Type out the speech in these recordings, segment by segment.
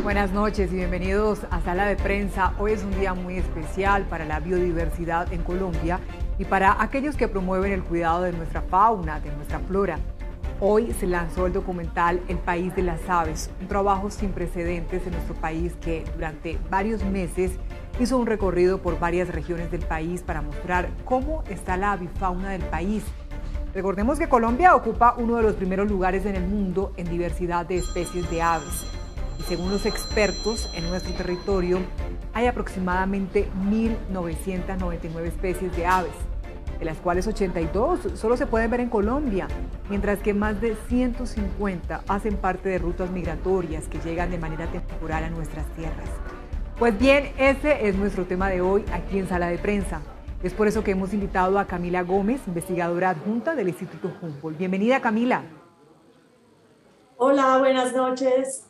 Buenas noches y bienvenidos a Sala de Prensa. Hoy es un día muy especial para la biodiversidad en Colombia y para aquellos que promueven el cuidado de nuestra fauna, de nuestra flora. Hoy se lanzó el documental El País de las Aves, un trabajo sin precedentes en nuestro país que durante varios meses hizo un recorrido por varias regiones del país para mostrar cómo está la avifauna del país. Recordemos que Colombia ocupa uno de los primeros lugares en el mundo en diversidad de especies de aves. Y según los expertos, en nuestro territorio hay aproximadamente 1.999 especies de aves, de las cuales 82 solo se pueden ver en Colombia, mientras que más de 150 hacen parte de rutas migratorias que llegan de manera temporal a nuestras tierras. Pues bien, ese es nuestro tema de hoy aquí en Sala de Prensa. Es por eso que hemos invitado a Camila Gómez, investigadora adjunta del Instituto Humboldt. Bienvenida, Camila. Hola, buenas noches.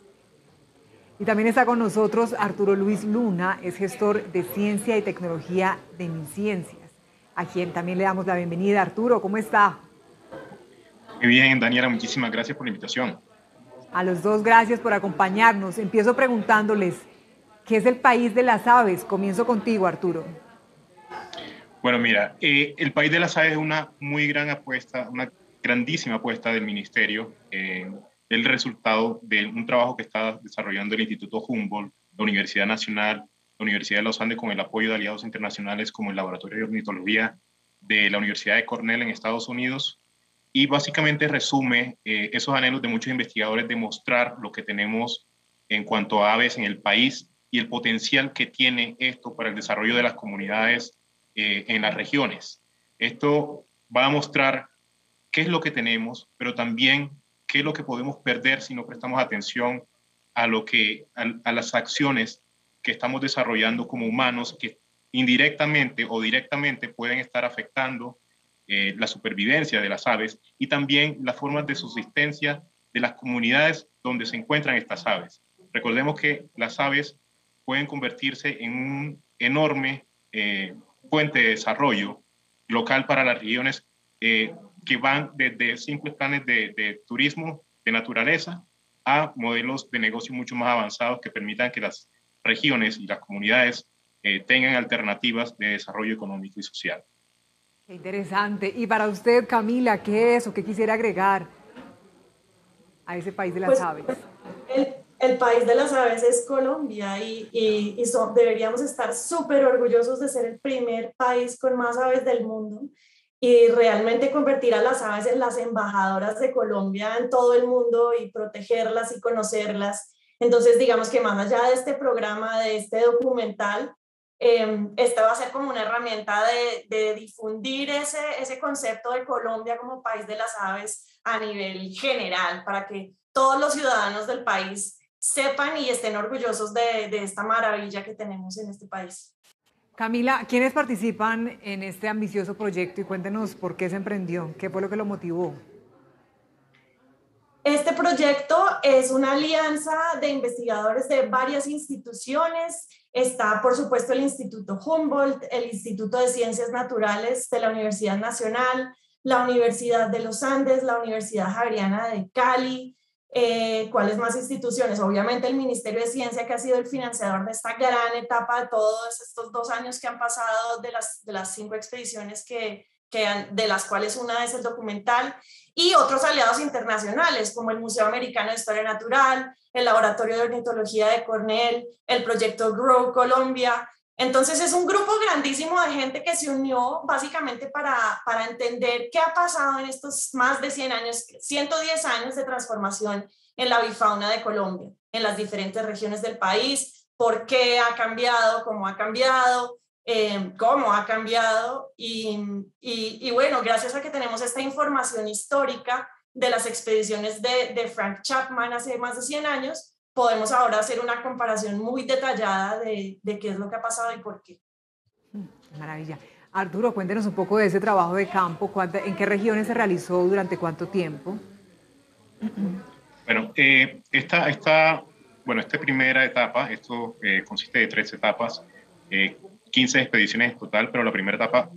Y también está con nosotros Arturo Luis Luna, es gestor de Ciencia y Tecnología de MinCiencias, a quien también le damos la bienvenida. Arturo, ¿cómo está? Muy bien, Daniela, muchísimas gracias por la invitación. A los dos, gracias por acompañarnos. Empiezo preguntándoles, ¿qué es el País de las Aves? Comienzo contigo, Arturo. Bueno, mira, el País de las Aves es una muy gran apuesta, una grandísima apuesta del Ministerio, el resultado de un trabajo que está desarrollando el Instituto Humboldt, la Universidad Nacional, la Universidad de los Andes, con el apoyo de aliados internacionales como el Laboratorio de Ornitología de la Universidad de Cornell en Estados Unidos, y básicamente resume esos anhelos de muchos investigadores de mostrar lo que tenemos en cuanto a aves en el país y el potencial que tiene esto para el desarrollo de las comunidades en las regiones. Esto va a mostrar qué es lo que tenemos, pero también qué es lo que podemos perder si no prestamos atención a las acciones que estamos desarrollando como humanos, que indirectamente o directamente pueden estar afectando la supervivencia de las aves y también las formas de subsistencia de las comunidades donde se encuentran estas aves. Recordemos que las aves pueden convertirse en un enorme fuente de desarrollo local para las regiones que van desde simples planes de turismo, de naturaleza, a modelos de negocio mucho más avanzados que permitan que las regiones y las comunidades tengan alternativas de desarrollo económico y social. Qué interesante. Y para usted, Camila, ¿qué es o qué quisiera agregar a ese País de las Pues Aves? el país de las aves es Colombia y deberíamos estar súper orgullosos de ser el primer país con más aves del mundo y realmente convertir a las aves en las embajadoras de Colombia en todo el mundo y protegerlas y conocerlas. Entonces, digamos que más allá de este programa, de este documental, esta va a ser como una herramienta de difundir ese concepto de Colombia como país de las aves a nivel general, para que todos los ciudadanos del país sepan y estén orgullosos de esta maravilla que tenemos en este país. Camila, ¿quiénes participan en este ambicioso proyecto? Y cuéntenos por qué se emprendió, qué fue lo que lo motivó. Este proyecto es una alianza de investigadores de varias instituciones. Está, por supuesto, el Instituto Humboldt, el Instituto de Ciencias Naturales de la Universidad Nacional, la Universidad de los Andes, la Universidad Javeriana de Cali. ¿Cuáles más instituciones? Obviamente el Ministerio de Ciencia, que ha sido el financiador de esta gran etapa de todos estos 2 años que han pasado de las 5 expediciones de las cuales una es el documental, y otros aliados internacionales como el Museo Americano de Historia Natural, el Laboratorio de Ornitología de Cornell, el proyecto Grow Colombia. Entonces es un grupo grandísimo de gente que se unió básicamente para entender qué ha pasado en estos más de 100 años, 110 años de transformación en la avifauna de Colombia, en las diferentes regiones del país, por qué ha cambiado, cómo ha cambiado, y bueno, gracias a que tenemos esta información histórica de las expediciones de Frank Chapman hace más de 100 años, podemos ahora hacer una comparación muy detallada de qué es lo que ha pasado y por qué. Maravilla. Arturo, cuéntenos un poco de ese trabajo de campo, en qué regiones se realizó, durante cuánto tiempo. Bueno, esta primera etapa, esto consiste de 3 etapas, 15 expediciones en total, pero la primera etapa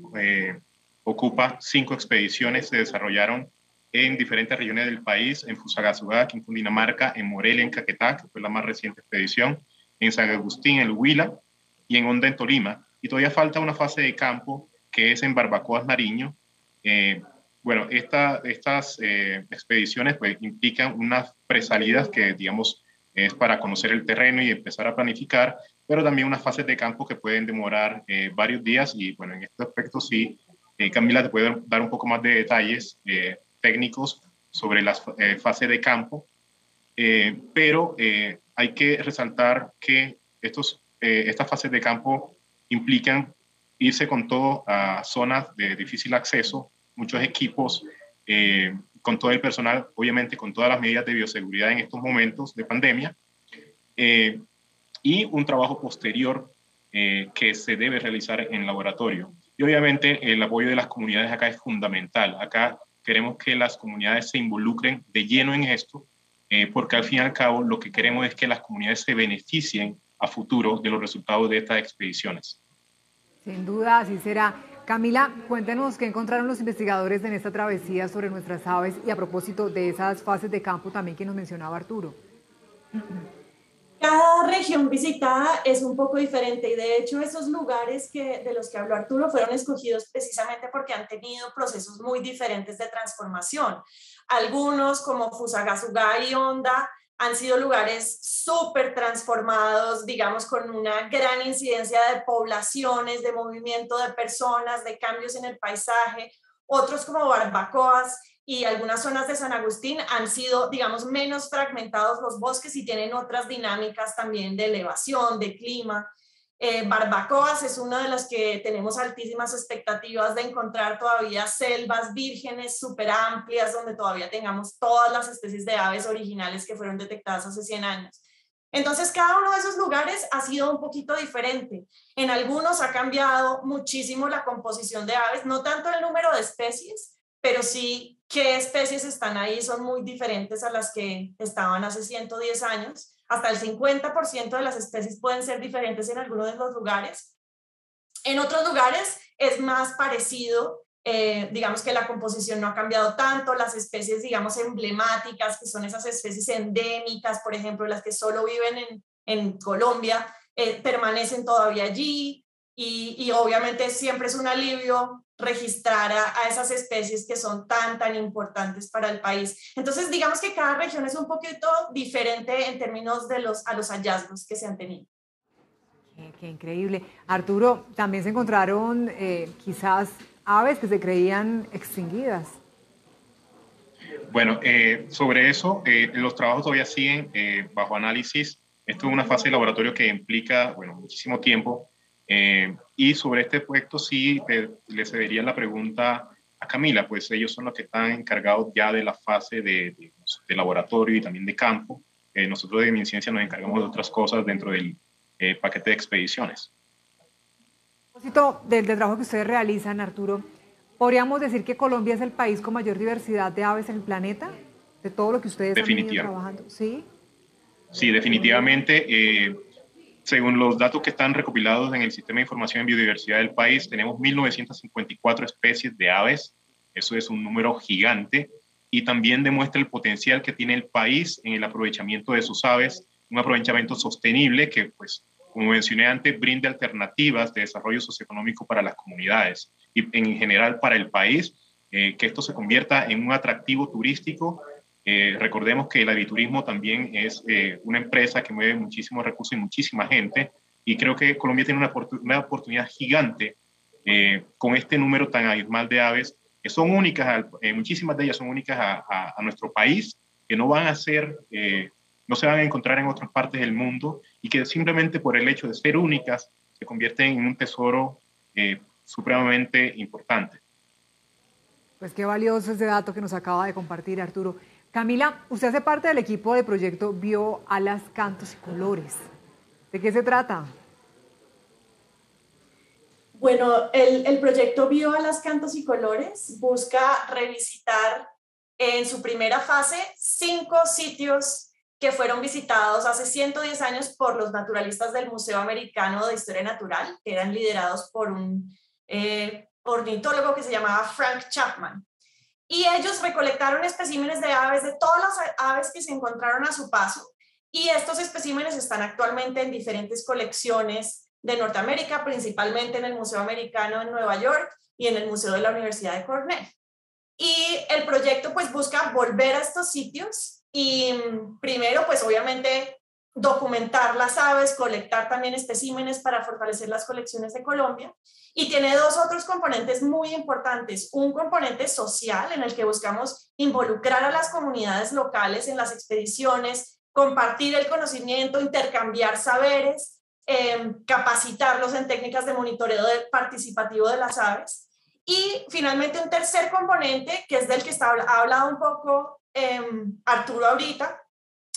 ocupa 5 expediciones, se desarrollaron en diferentes regiones del país, en Fusagasugá, en Cundinamarca, en Morelia, en Caquetá, que fue la más reciente expedición, en San Agustín, en el Huila, y en Honda, en Tolima. Y todavía falta una fase de campo, que es en Barbacoas, Nariño. Bueno, estas expediciones pues, implican unas presalidas que, digamos, es para conocer el terreno y empezar a planificar, pero también unas fases de campo que pueden demorar varios días. Y bueno, en este aspecto sí, Camila te puede dar un poco más de detalles técnicos sobre las fases de campo, pero hay que resaltar que estas fases de campo implican irse con todo a zonas de difícil acceso, muchos equipos, con todo el personal, obviamente con todas las medidas de bioseguridad en estos momentos de pandemia, y un trabajo posterior que se debe realizar en laboratorio. Y obviamente el apoyo de las comunidades acá es fundamental. Acá queremos que las comunidades se involucren de lleno en esto, porque al fin y al cabo lo que queremos es que las comunidades se beneficien a futuro de los resultados de estas expediciones. Sin duda, así será. Camila, cuéntenos qué encontraron los investigadores en esta travesía sobre nuestras aves y a propósito de esas fases de campo también que nos mencionaba Arturo. Cada región visitada es un poco diferente y de hecho esos lugares de los que habló Arturo fueron escogidos precisamente porque han tenido procesos muy diferentes de transformación. Algunos como Fusagasugá y Honda han sido lugares súper transformados, digamos, con una gran incidencia de poblaciones, de movimiento de personas, de cambios en el paisaje. Otros como Barbacoas y algunas zonas de San Agustín han sido, digamos, menos fragmentados los bosques y tienen otras dinámicas también de elevación, de clima. Barbacoas es una de las que tenemos altísimas expectativas de encontrar todavía selvas vírgenes súper amplias donde todavía tengamos todas las especies de aves originales que fueron detectadas hace 100 años. Entonces, cada uno de esos lugares ha sido un poquito diferente. En algunos ha cambiado muchísimo la composición de aves, no tanto el número de especies, pero sí qué especies están ahí son muy diferentes a las que estaban hace 110 años. Hasta el 50% de las especies pueden ser diferentes en algunos de los lugares. En otros lugares es más parecido, digamos que la composición no ha cambiado tanto, las especies, digamos, emblemáticas, que son esas especies endémicas, por ejemplo, las que solo viven en Colombia, permanecen todavía allí y obviamente siempre es un alivio registrar a esas especies que son tan importantes para el país. Entonces, digamos que cada región es un poquito diferente en términos de a los hallazgos que se han tenido. Qué increíble. Arturo, también se encontraron quizás aves que se creían extinguidas. Bueno, sobre eso, los trabajos todavía siguen bajo análisis. Esto es una fase de laboratorio que implica, bueno, muchísimo tiempo. Y sobre este proyecto sí le cedería la pregunta a Camila, pues ellos son los que están encargados ya de la fase de laboratorio y también de campo. Nosotros de MinCiencia nos encargamos de otras cosas dentro del paquete de expediciones. A propósito del trabajo que ustedes realizan, Arturo, ¿podríamos decir que Colombia es el país con mayor diversidad de aves en el planeta? De todo lo que ustedes han venido trabajando. ¿Sí? Sí, definitivamente. Según los datos que están recopilados en el Sistema de Información en Biodiversidad del país, tenemos 1.954 especies de aves. Eso es un número gigante y también demuestra el potencial que tiene el país en el aprovechamiento de sus aves, un aprovechamiento sostenible que, pues, como mencioné antes, brinde alternativas de desarrollo socioeconómico para las comunidades y en general para el país, que esto se convierta en un atractivo turístico. Recordemos que el aviturismo también es una empresa que mueve muchísimos recursos y muchísima gente, y creo que Colombia tiene una oportunidad gigante con este número tan abismal de aves, que son únicas, muchísimas de ellas son únicas a nuestro país, que no van a ser, no se van a encontrar en otras partes del mundo, y que simplemente por el hecho de ser únicas se convierten en un tesoro supremamente importante. Pues qué valioso ese dato que nos acaba de compartir, Arturo. Camila, usted hace parte del equipo de proyecto Bio, Alas, Cantos y Colores. ¿De qué se trata? Bueno, el proyecto Bio, Alas, Cantos y Colores busca revisitar en su primera fase 5 sitios que fueron visitados hace 110 años por los naturalistas del Museo Americano de Historia Natural, que eran liderados por un ornitólogo que se llamaba Frank Chapman. y ellos recolectaron especímenes de aves, de todas las aves que se encontraron a su paso, y estos especímenes están actualmente en diferentes colecciones de Norteamérica, principalmente en el Museo Americano en Nueva York y en el Museo de la Universidad de Cornell. Y el proyecto pues busca volver a estos sitios y primero pues obviamente documentar las aves, colectar también especímenes para fortalecer las colecciones de Colombia, y tiene dos otros componentes muy importantes. Un componente social en el que buscamos involucrar a las comunidades locales en las expediciones, compartir el conocimiento, intercambiar saberes, capacitarlos en técnicas de monitoreo participativo de las aves. Y finalmente un tercer componente, que es del que ha hablado un poco Arturo ahorita,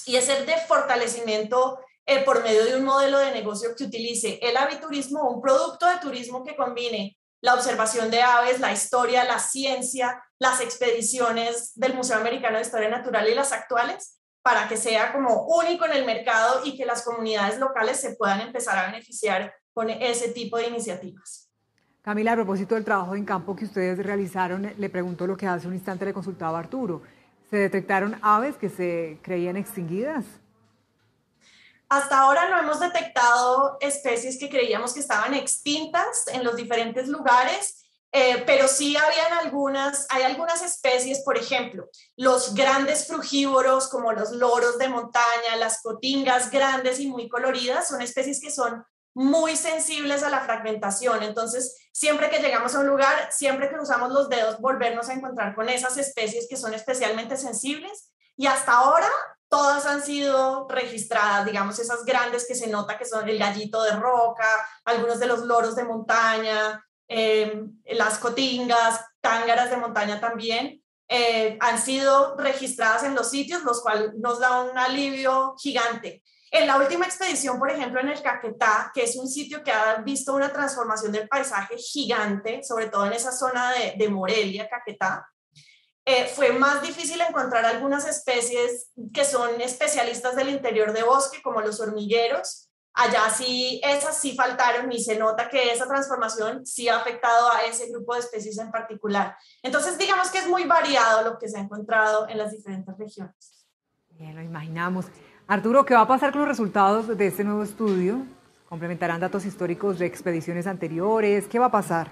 y es el de fortalecimiento por medio de un modelo de negocio que utilice el aviturismo, un producto de turismo que combine la observación de aves, la historia, la ciencia, las expediciones del Museo Americano de Historia Natural y las actuales, para que sea como único en el mercado y que las comunidades locales se puedan empezar a beneficiar con ese tipo de iniciativas. Camila, a propósito del trabajo en campo que ustedes realizaron, le pregunto lo que hace un instante le consultaba a Arturo. ¿Se detectaron aves que se creían extinguidas? Hasta ahora no hemos detectado especies que creíamos que estaban extintas en los diferentes lugares, pero sí hay algunas especies, por ejemplo, los grandes frugívoros como los loros de montaña, las cotingas grandes y muy coloridas, son especies que son muy sensibles a la fragmentación. Entonces, siempre que llegamos a un lugar, siempre que cruzamos los dedos, volvernos a encontrar con esas especies que son especialmente sensibles, y hasta ahora todas han sido registradas, digamos, esas grandes que se nota que son el gallito de roca, algunos de los loros de montaña, las cotingas, tángaras de montaña también, han sido registradas en los sitios, los cuales nos da un alivio gigante. En la última expedición, por ejemplo, en el Caquetá, que es un sitio que ha visto una transformación del paisaje gigante, sobre todo en esa zona de Morelia, Caquetá, fue más difícil encontrar algunas especies que son especialistas del interior de bosque, como los hormigueros. Allá sí, esas sí faltaron y se nota que esa transformación sí ha afectado a ese grupo de especies en particular. Entonces, digamos que es muy variado lo que se ha encontrado en las diferentes regiones. Bien, lo imaginamos. Arturo, ¿qué va a pasar con los resultados de este nuevo estudio? ¿Complementarán datos históricos de expediciones anteriores? ¿Qué va a pasar?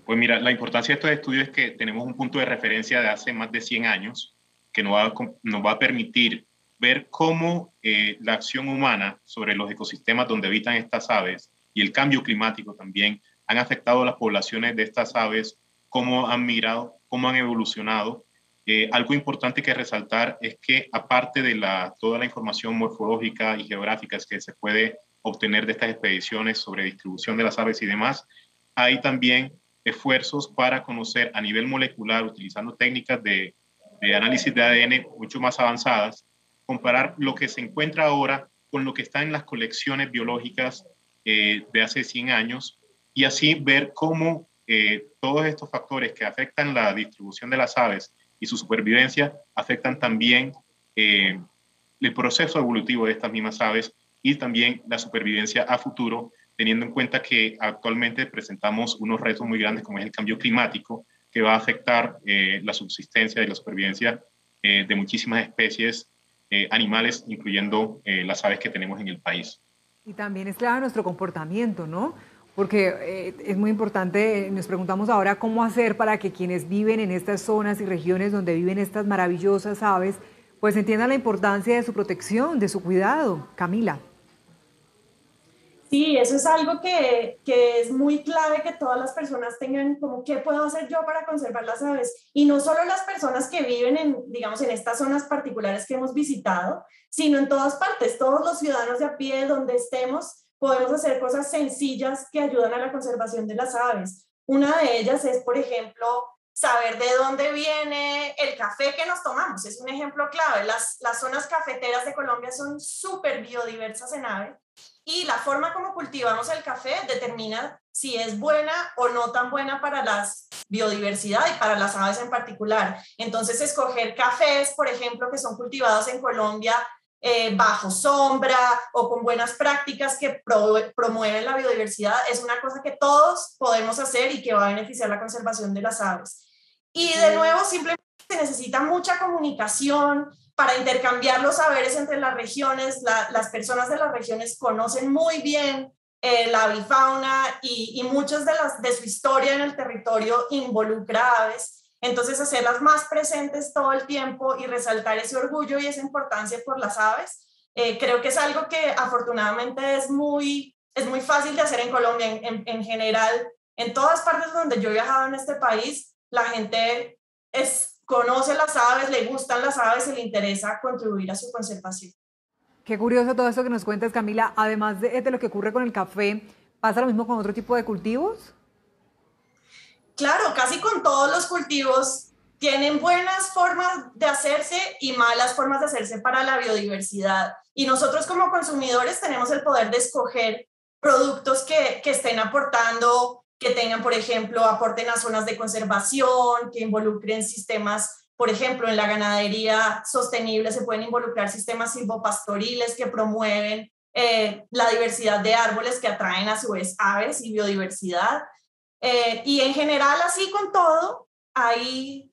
Pues mira, la importancia de estos estudios es que tenemos un punto de referencia de hace más de 100 años que nos va a permitir ver cómo la acción humana sobre los ecosistemas donde habitan estas aves y el cambio climático también han afectado a las poblaciones de estas aves, cómo han migrado, cómo han evolucionado. Algo importante que resaltar es que aparte de toda la información morfológica y geográfica que se puede obtener de estas expediciones sobre distribución de las aves y demás, hay también esfuerzos para conocer a nivel molecular, utilizando técnicas de análisis de ADN mucho más avanzadas, comparar lo que se encuentra ahora con lo que está en las colecciones biológicas de hace 100 años, y así ver cómo todos estos factores que afectan la distribución de las aves y su supervivencia afectan también el proceso evolutivo de estas mismas aves y también la supervivencia a futuro, teniendo en cuenta que actualmente presentamos unos retos muy grandes como es el cambio climático, que va a afectar la subsistencia y la supervivencia de muchísimas especies animales, incluyendo las aves que tenemos en el país. Y también es clave nuestro comportamiento, ¿no? Porque es muy importante, nos preguntamos ahora cómo hacer para que quienes viven en estas zonas y regiones donde viven estas maravillosas aves, pues entiendan la importancia de su protección, de su cuidado. Camila. Sí, eso es algo que es muy clave que todas las personas tengan como qué puedo hacer yo para conservar las aves. Y no solo las personas que viven digamos, en estas zonas particulares que hemos visitado, sino en todas partes, todos los ciudadanos de a pie, donde estemos, podemos hacer cosas sencillas que ayudan a la conservación de las aves. Una de ellas es, por ejemplo, saber de dónde viene el café que nos tomamos. Es un ejemplo clave. Las zonas cafeteras de Colombia son súper biodiversas en aves, y la forma como cultivamos el café determina si es buena o no tan buena para la biodiversidad y para las aves en particular. Entonces, escoger cafés, por ejemplo, que son cultivados en Colombia bajo sombra o con buenas prácticas que promueven la biodiversidad es una cosa que todos podemos hacer y que va a beneficiar la conservación de las aves. Y de nuevo, simplemente se necesita mucha comunicación para intercambiar los saberes entre las regiones. Las personas de las regiones conocen muy bien la avifauna y muchas de su historia en el territorio involucra aves. Entonces, hacerlas más presentes todo el tiempo y resaltar ese orgullo y esa importancia por las aves, creo que es algo que afortunadamente es muy fácil de hacer en Colombia. En general, en todas partes donde yo he viajado en este país, la gente conoce las aves, le gustan las aves y le interesa contribuir a su conservación. Qué curioso todo esto que nos cuentas, Camila. Además de lo que ocurre con el café, ¿pasa lo mismo con otro tipo de cultivos? Claro, casi con todos los cultivos tienen buenas formas de hacerse y malas formas de hacerse para la biodiversidad. Y nosotros como consumidores tenemos el poder de escoger productos que estén aportando, que tengan, por ejemplo, aporten a zonas de conservación, que involucren sistemas, por ejemplo, en la ganadería sostenible se pueden involucrar sistemas silvopastoriles que promueven la diversidad de árboles que atraen a su vez aves y biodiversidad. Y en general, así con todo, ahí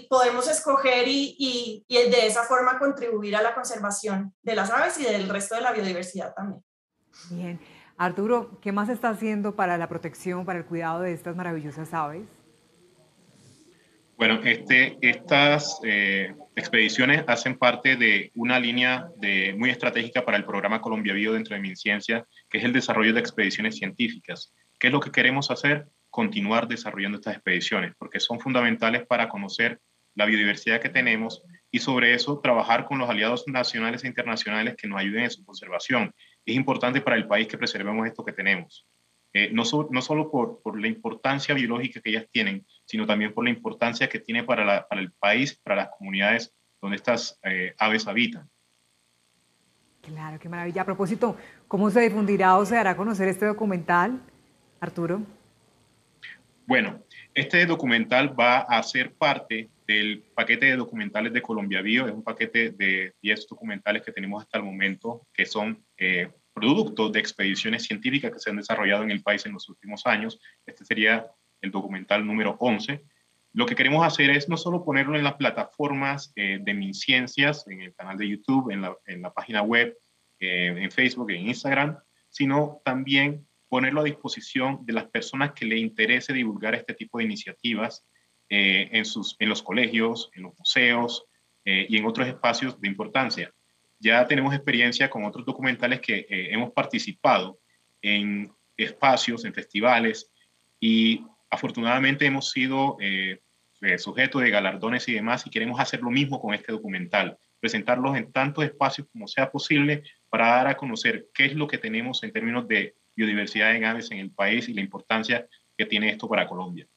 podemos escoger y de esa forma contribuir a la conservación de las aves y del resto de la biodiversidad también. Bien. Arturo, ¿qué más está haciendo para la protección, para el cuidado de estas maravillosas aves? Bueno, estas expediciones hacen parte de una línea muy estratégica para el programa Colombia Bio dentro de MinCiencia, que es el desarrollo de expediciones científicas. ¿Qué es lo que queremos hacer? Continuar desarrollando estas expediciones, porque son fundamentales para conocer la biodiversidad que tenemos y sobre eso trabajar con los aliados nacionales e internacionales que nos ayuden en su conservación. Es importante para el país que preservemos esto que tenemos. No solo por la importancia biológica que ellas tienen, sino también por la importancia que tiene para el país, para las comunidades donde estas aves habitan. Claro, qué maravilla. A propósito, ¿cómo se difundirá o se dará a conocer este documental, Arturo? Bueno, este documental va a ser parte del paquete de documentales de Colombia Bio. Es un paquete de 10 documentales que tenemos hasta el momento, que son producto de expediciones científicas que se han desarrollado en el país en los últimos años. Este sería el documental número 11. Lo que queremos hacer es no solo ponerlo en las plataformas de MinCiencias, en el canal de YouTube, en la página web, en Facebook, en Instagram, sino también ponerlo a disposición de las personas que le interese divulgar este tipo de iniciativas en los colegios, en los museos y en otros espacios de importancia. Ya tenemos experiencia con otros documentales que hemos participado en espacios, en festivales, y afortunadamente hemos sido sujetos de galardones y demás, y queremos hacer lo mismo con este documental, presentarlos en tantos espacios como sea posible para dar a conocer qué es lo que tenemos en términos de biodiversidad en aves en el país y la importancia que tiene esto para Colombia.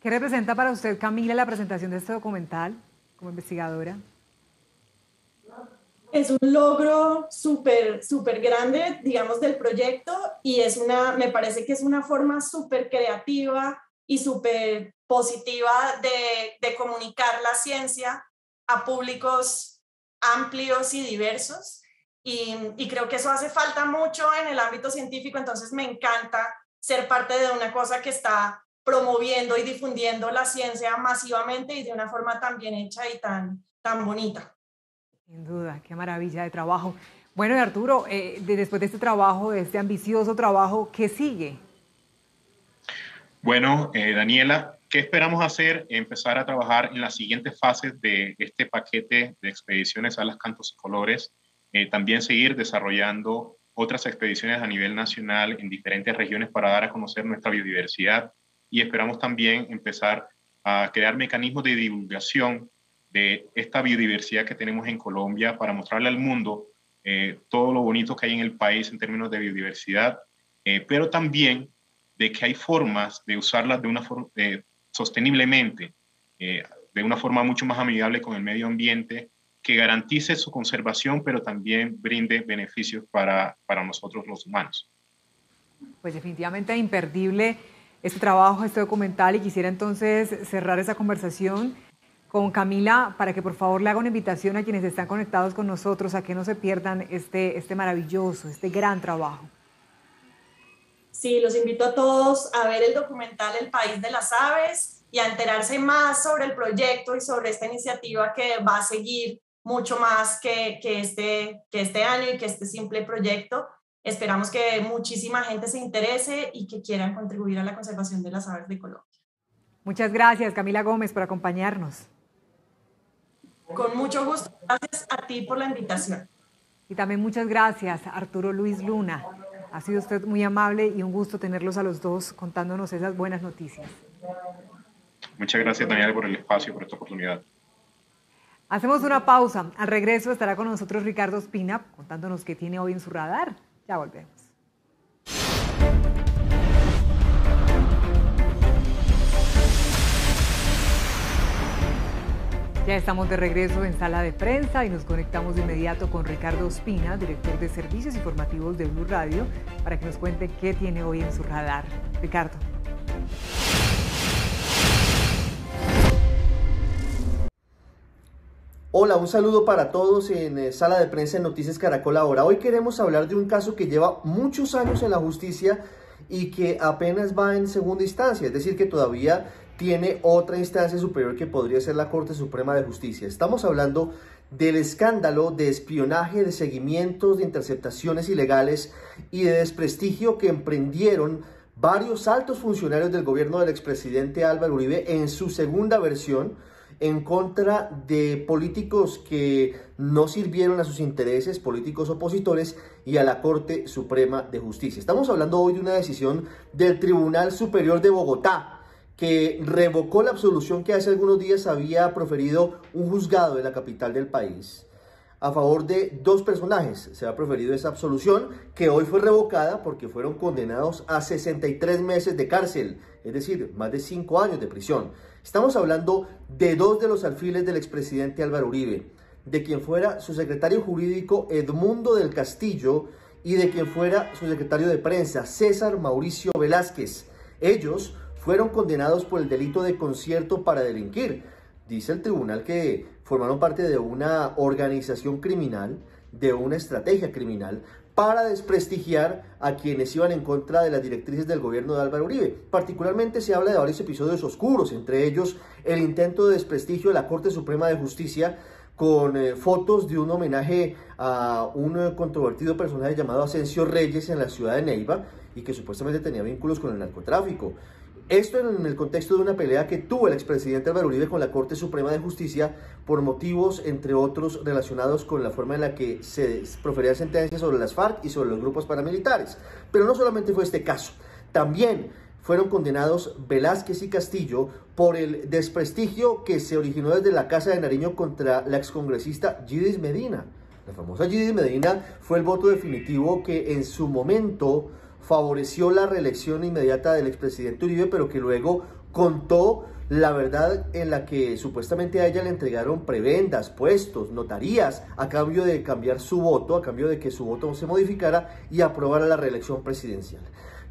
¿Qué representa para usted, Camila, la presentación de este documental como investigadora? Es un logro súper grande, digamos, del proyecto y me parece que es una forma súper creativa y súper positiva de comunicar la ciencia a públicos amplios y diversos. Y creo que eso hace falta mucho en el ámbito científico, entonces me encanta ser parte de una cosa que está promoviendo y difundiendo la ciencia masivamente y de una forma tan bien hecha y tan bonita. Sin duda, qué maravilla de trabajo. Bueno, y Arturo, después de este trabajo, de este ambicioso trabajo, ¿qué sigue? Bueno, Daniela, ¿qué esperamos hacer? Empezar a trabajar en las siguientes fases de este paquete de expediciones Alas, Cantos y Colores. También seguir desarrollando otras expediciones a nivel nacional en diferentes regiones para dar a conocer nuestra biodiversidad. Y esperamos también empezar a crear mecanismos de divulgación de esta biodiversidad que tenemos en Colombia para mostrarle al mundo todo lo bonito que hay en el país en términos de biodiversidad, pero también de que hay formas de usarlas de una forma sosteniblemente, de una forma mucho más amigable con el medio ambiente, que garantice su conservación, pero también brinde beneficios para nosotros los humanos. Pues definitivamente imperdible este trabajo, este documental, y quisiera entonces cerrar esa conversación con Camila para que por favor le haga una invitación a quienes están conectados con nosotros a que no se pierdan este maravilloso, este gran trabajo. Sí, los invito a todos a ver el documental El País de las Aves y a enterarse más sobre el proyecto y sobre esta iniciativa que va a seguir mucho más que este año y que este simple proyecto. Esperamos que muchísima gente se interese y que quieran contribuir a la conservación de las aves de Colombia. Muchas gracias, Camila Gómez, por acompañarnos. Con mucho gusto. Gracias a ti por la invitación. Y también muchas gracias, Arturo Luis Luna. Ha sido usted muy amable y un gusto tenerlos a los dos contándonos esas buenas noticias. Muchas gracias, Daniel, por el espacio, por esta oportunidad. Hacemos una pausa. Al regreso estará con nosotros Ricardo Ospina contándonos qué tiene hoy en su radar. Ya volvemos. Ya estamos de regreso en Sala de Prensa y nos conectamos de inmediato con Ricardo Ospina, director de Servicios Informativos de Blue Radio, para que nos cuente qué tiene hoy en su radar. Ricardo. Hola, un saludo para todos en Sala de Prensa en Noticias Caracol Ahora. Hoy queremos hablar de un caso que lleva muchos años en la justicia y que apenas va en segunda instancia, es decir, que todavía tiene otra instancia superior que podría ser la Corte Suprema de Justicia. Estamos hablando del escándalo de espionaje, de seguimientos, de interceptaciones ilegales y de desprestigio que emprendieron varios altos funcionarios del gobierno del expresidente Álvaro Uribe en su segunda versión en contra de políticos que no sirvieron a sus intereses, políticos opositores y a la Corte Suprema de Justicia. Estamos hablando hoy de una decisión del Tribunal Superior de Bogotá, que revocó la absolución que hace algunos días había proferido un juzgado de la capital del país a favor de dos personajes. Se ha proferido esa absolución que hoy fue revocada porque fueron condenados a 63 meses de cárcel, es decir, más de 5 años de prisión. Estamos hablando de dos de los alfiles del expresidente Álvaro Uribe, de quien fuera su secretario jurídico Edmundo del Castillo y de quien fuera su secretario de prensa César Mauricio Velázquez. Ellos fueron condenados por el delito de concierto para delinquir. Dice el tribunal que formaron parte de una organización criminal, de una estrategia criminal, para desprestigiar a quienes iban en contra de las directrices del gobierno de Álvaro Uribe. Particularmente se habla de varios episodios oscuros, entre ellos el intento de desprestigio de la Corte Suprema de Justicia con fotos de un homenaje a un controvertido personaje llamado Asensio Reyes en la ciudad de Neiva y que supuestamente tenía vínculos con el narcotráfico. Esto en el contexto de una pelea que tuvo el expresidente Álvaro Uribe con la Corte Suprema de Justicia por motivos, entre otros, relacionados con la forma en la que se proferían sentencias sobre las FARC y sobre los grupos paramilitares. Pero no solamente fue este caso, también fueron condenados Velázquez y Castillo por el desprestigio que se originó desde la Casa de Nariño contra la excongresista Yidis Medina. La famosa Yidis Medina fue el voto definitivo que en su momento favoreció la reelección inmediata del expresidente Uribe, pero que luego contó la verdad en la que supuestamente a ella le entregaron prebendas, puestos, notarías, a cambio de cambiar su voto, a cambio de que su voto se modificara y aprobara la reelección presidencial.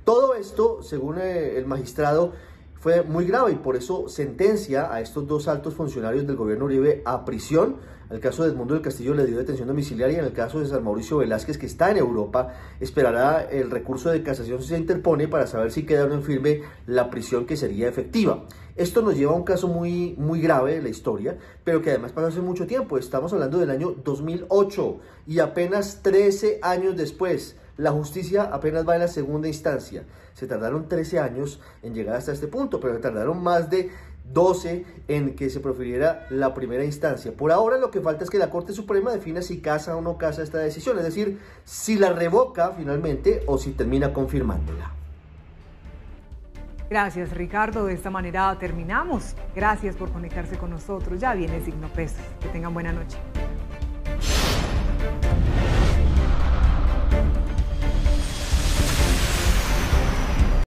Todo esto, según el magistrado, fue muy grave y por eso sentencia a estos dos altos funcionarios del gobierno Uribe a prisión. En el caso de Edmundo del Castillo le dio detención domiciliaria. En el caso de César Mauricio Velázquez, que está en Europa, esperará el recurso de casación si se interpone para saber si queda o no en firme la prisión que sería efectiva. Esto nos lleva a un caso muy grave de la historia, pero que además pasó hace mucho tiempo. Estamos hablando del año 2008 y apenas 13 años después. La justicia apenas va en la segunda instancia. Se tardaron 13 años en llegar hasta este punto, pero se tardaron más de 12 en que se profiriera la primera instancia. Por ahora lo que falta es que la Corte Suprema defina si casa o no casa esta decisión, es decir, si la revoca finalmente o si termina confirmándola. Gracias, Ricardo. De esta manera terminamos. Gracias por conectarse con nosotros. Ya viene Signo Pesos. Que tengan buena noche.